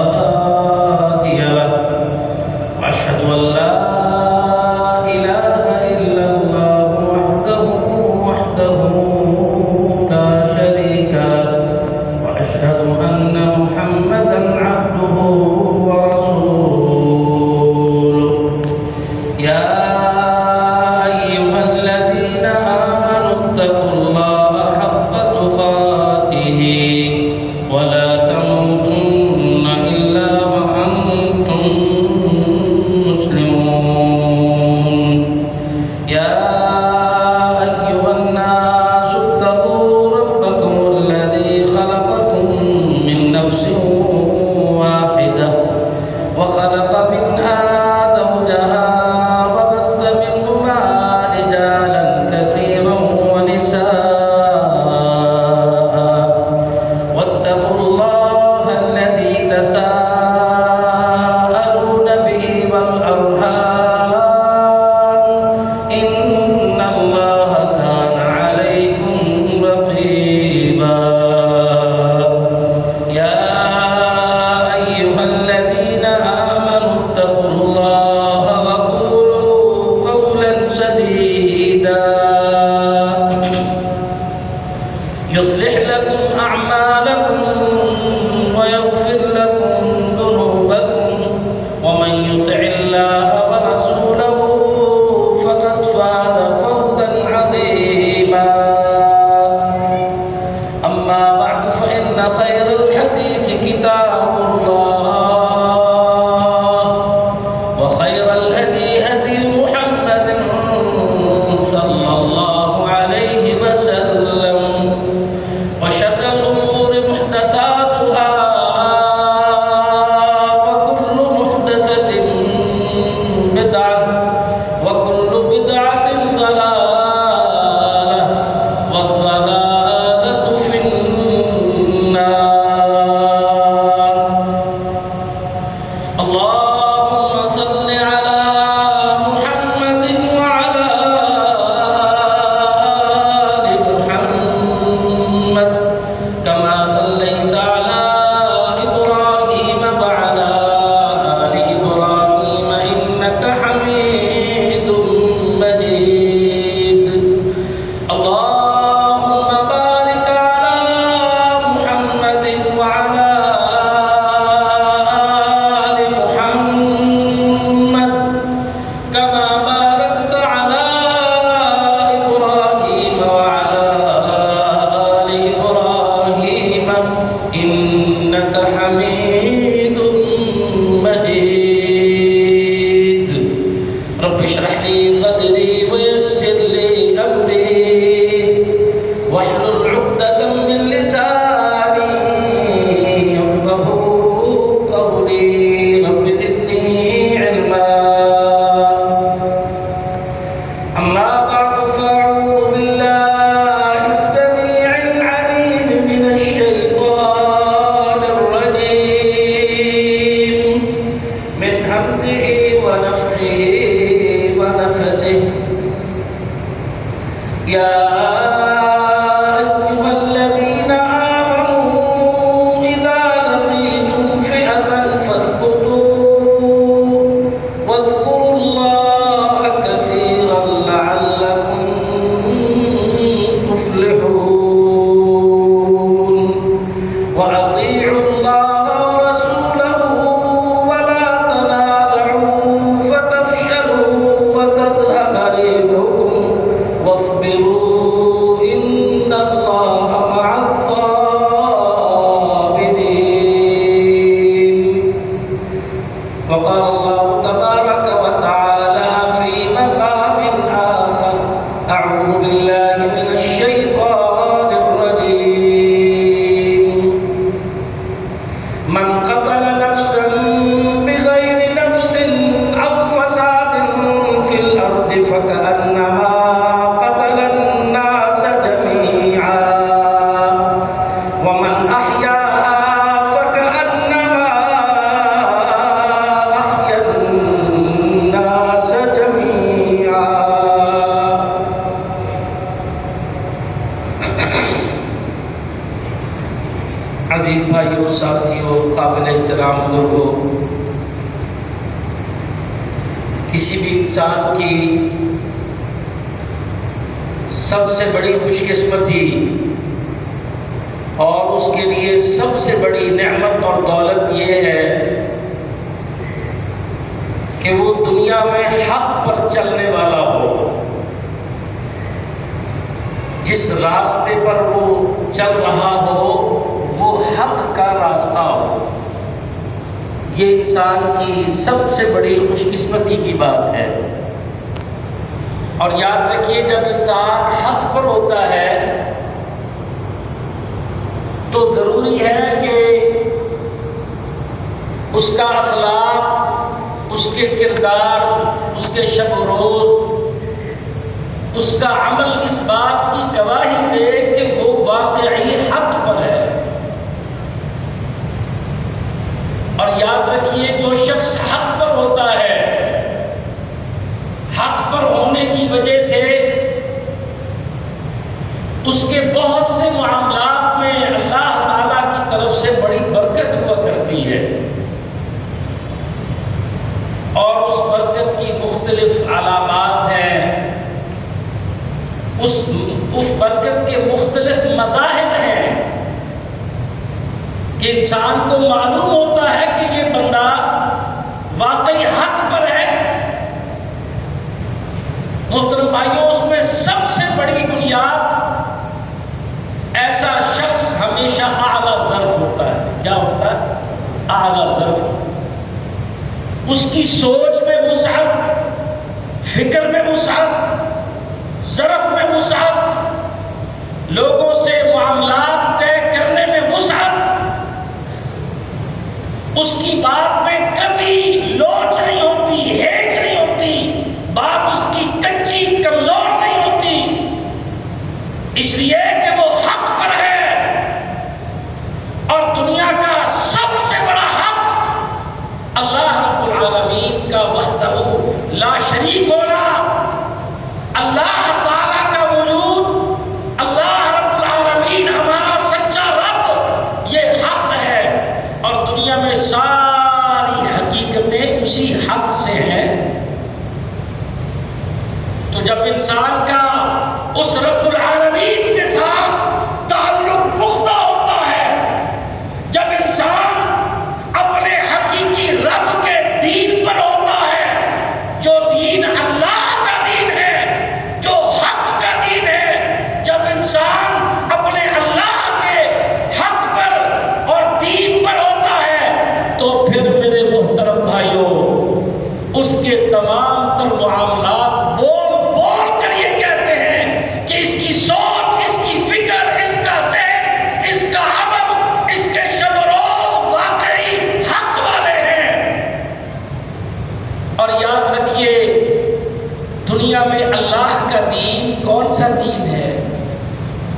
هادي له وأشهد أن لا إله إلا الله وحده لا شريك له وأشهد أن محمدا عبده ورسوله يا أيها الذين آمنوا اتقوا الله حق تقاته ولا تموتن إلا وأنتم مسلمون يا أيها الناس اتقوا ربكم الذي خلقكم من نفس واحدة وخلق منها زوجها وبث منهما رجالا كثيرا ونساء واتقوا الله الذي تساءلون به والأرحام إن الله كان عليكم رقيبا يا أيها الذين آمنوا اتقوا الله وقولوا قولا سديدا يصلح لكم أعمالكم ويغفر لكم ذنوبكم ومن يطع الله ورسوله فقد فاز فوزا عظيما أما بعد فإن خير الحديث كتاب الله وخير الهدي هدي محمد صلى الله عليه وسلم وشر الأمور محدثاتها وكل محدثة بدعة وكل بدعة ضلالة والضلالة في النار اللهم صل على محمد وعلى آل محمد كما صليت على إبراهيم وعلى آل إبراهيم إنك حميد مجيد اللهم بارك على محمد وعلى آل محمد كما باركت على إبراهيم وعلى آل إبراهيم إنك حميد مجيد رب اشرح لي صدري ويسر لي أمري واحلل عقدة من لساني يفقهوا قولي رب زدني علما أما بعد فأعوذ بالله السميع العليم من الشيطان الرجيم من همزه ونفخه ونفسه يا أيها الذين آمنوا إذا لقيتم فئة فاثبتوا واذكروا الله كثيرا لعلكم تفلحون وأطيعوا الله ورسوله ولا تنازعوا فتفشلوا وتذهب ريحكم واصبروا إن الله مع الصابرين وقال الله تبارك وتعالى في مقام آخر أعوذ بالله من الشيطان الرجيم من قتل نفسا بغير نفس أو فساد في الأرض فكأنما قتل الناس جميعا ومن أحياها فكأنما أحيا الناس جميعا عزیز بھائیو ساتھیو قابل قابل احترام بزرگوں، کسی بھی انسان کی سب سے بڑی خوش قسمتی اور اس کے لیے سب سے بڑی نعمت اور دولت یہ ہے کہ وہ دنیا میں حق پر چلنے والا ہو، جس راستے پر وہ چل رہا ہو وہ حق کا راستہ ہو۔ یہ انسان کی سب سے بڑی خوش قسمتی کی بات ہے۔ اور یاد رکھیے، جب انسان حق پر ہوتا ہے تو ضروری ہے کہ اس کا اخلاق، اس کے کردار، اس کے شب و روز، اس کا عمل اس بات کی گواہی دے کہ وہ واقعی حق پر ہے۔ اور یاد رکھیے، جو شخص حق پر ہوتا ہے، حق پر ہونے کی وجہ سے اس کے بہت سے معاملات میں اللہ تعالیٰ کی طرف سے بڑی برکت ہوا کرتی ہے، اور اس برکت کی مختلف علامات ہیں، اس برکت کے مختلف مظاہر ہیں کہ انسان کو معلوم ہوتا ہے کہ یہ بندہ واقعی حق پر ہے۔ محترم بھائیوں، اس میں سب سے بڑی بنیاد، ایسا شخص ہمیشہ اعلیٰ ظرف ہوتا ہے۔ کیا ہوتا ہے؟ اعلیٰ ظرف۔ اس کی سوچ میں وسعت، فکر میں وسعت، ظرف میں وسعت، لوگوں سے معاملات طے کرنے میں وسعت، اس کی بات میں کبھی لوچ نہیں ہوتی، ہیچ نہیں ہوتی، بات اس کی کچی کمزور نہیں ہوتی، اس لیے کہ وہ حق پر ہے۔ اور دنیا کا سب سے بڑا حق اللہ رب العالمین کا وحدہ لا شریک ہونا، اللہ تعالیٰ کا وجود، اللہ رب العالمین ہمارا سچا رب، یہ حق ہے۔ اور دنیا میں ساری حقیقتیں اسی حق سے ہیں۔ تو جب انسان کا اس رب العالمین کے ساتھ تعلق پختہ ہوتا ہے، جب انسان اپنے حقیقی رب کے دین پر ہوتا ہے، جو دین اللہ کا دین ہے، جو حق کا دین ہے، جب انسان اپنے اللہ کے حق پر اور دین پر ہوتا ہے، تو پھر میرے محترم بھائیوں، اس کے تمام تر معاملات بول کر یہ کہتے ہیں کہ اس کی سوچ، اس کی فکر، اس کا ذہن، اس کا عمل، اس کے شب و روز واقعی حق والے ہیں۔ اور یاد رکھیے، دنیا میں اللہ کا دین کون سا دین ہے؟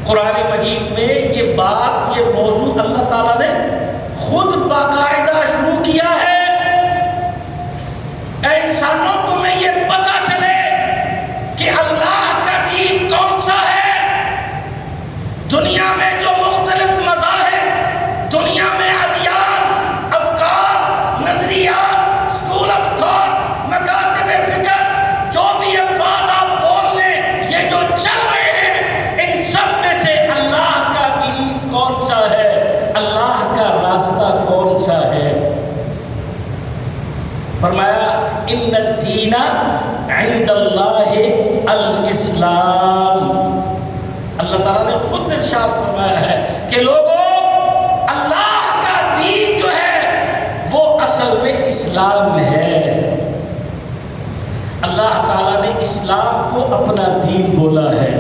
قرآن مجید میں یہ بات، یہ موضوع اللہ تعالیٰ نے خود باقاعدہ شروع کیا ہے۔ اے انسانوں، تمہیں یہ پتا چلے کہ اللہ کا دین کون سا ہے۔ دنیا میں جو مختلف مذاہب، دنیا میں ادیان، افکار، نظریات، اسکول آف تھاٹ، مکاتب فکر، جو بھی الفاظ آپ بول لیں، یہ جو چل رہے ہیں، ان سب میں سے اللہ کا دین کون سا ہے؟ اللہ کا راستہ کون سا ہے؟ فرمایا ان الدین عند اللہ الاسلام۔ اللہ تعالیٰ نے خود ارشاد فرمایا ہے کہ لوگوں، اللہ کا دین جو ہے وہ اصل میں اسلام ہے۔ اللہ تعالیٰ نے اسلام کو اپنا دین بولا ہے۔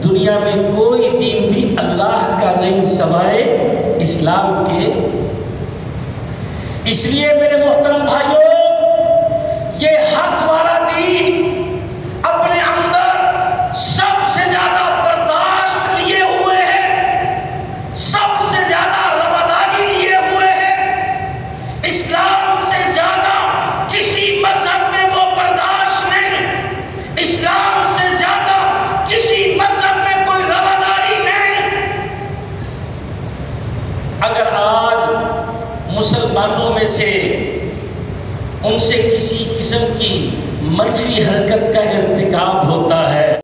دنیا میں کوئی دین بھی اللہ کا نہیں سوائے اسلام کے۔ اس لیے میرے محترم بھائیوں، یہ حق والا دین اپنے اندر سب سے زیادہ برداشت لیے ہوئے ہے، سب سے زیادہ رواداری لیے ہوئے ہے۔ اسلام سے زیادہ کسی مذہب میں وہ برداشت نہیں، اسلام سے زیادہ کسی مذہب میں کوئی رواداری نہیں۔ اگر آج مسلمان اسبابوں میں سے ان سے کسی قسم کی منفی حرکت کا ارتکاب ہوتا ہے۔